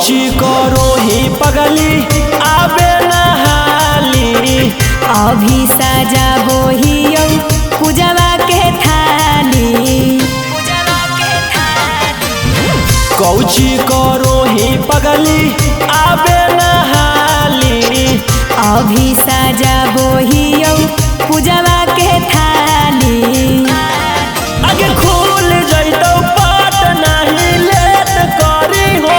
कौची करो ही पगली आबे नहाली। अभी सजाबो ही पूजवा के थाली। कौची करो ही पगली आबे नहाली। अभी सजाबो ही पूजवा के थाली। आगे खुल जैतो पाट नहीं लेट करी हो।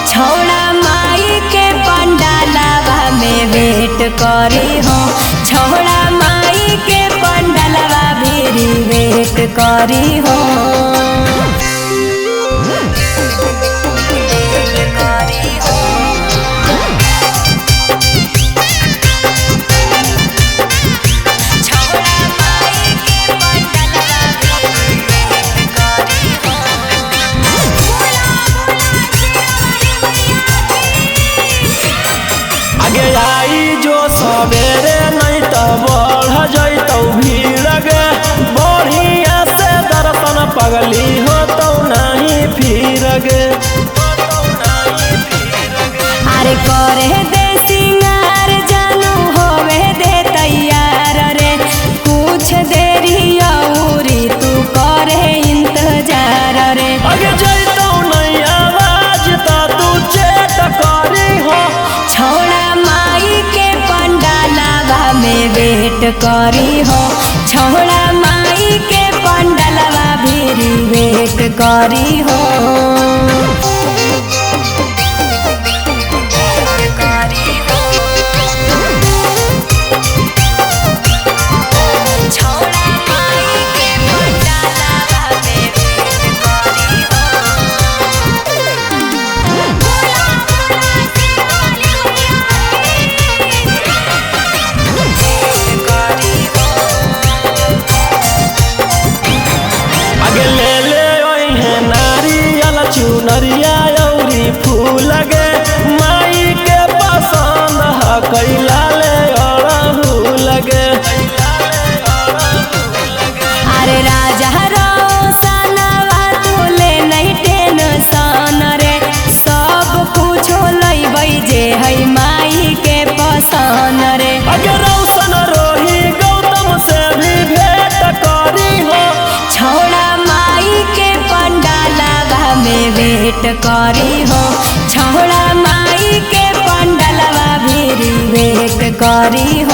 छौड़ा माई के पंडालवा में वेट करी हो। छौड़ा माई के पंडालवा भी वेट करी हो। आगे आई जो सवेरे नहीं तो बढ़ जैतो भीड़ गे। बढ़िया से दर्शन पगली हो तो नहीं फिर गे। अरे करे दे सिंगार जानू होवे दे तैयार रे। कुछ देरी औरी तू करे इंतजार रे। आगे जैतो नहीं आवाज तो तू चेत करी हो। छौड़ा माई के पंडालवा में वेट करी हो। छौड़ा माई के पंडालवा भी वेट करी हो। आगे ले ले ओहे नारियल चुनरिया औरी फूल गे। माई के पसंद ह कैला ले अड़हुल गे। अरे राजा रोशनवा तू ले नहीं टेंशन रे। सब कुछ लैबै जे है माई के पसंद रे। आगे रोशन रोही गौतम से भी भेंट करी हो। छौड़ा माई के पंडालवा में वेट करी हो। छौड़ा माई के पंडालवा भी वेट करी हो।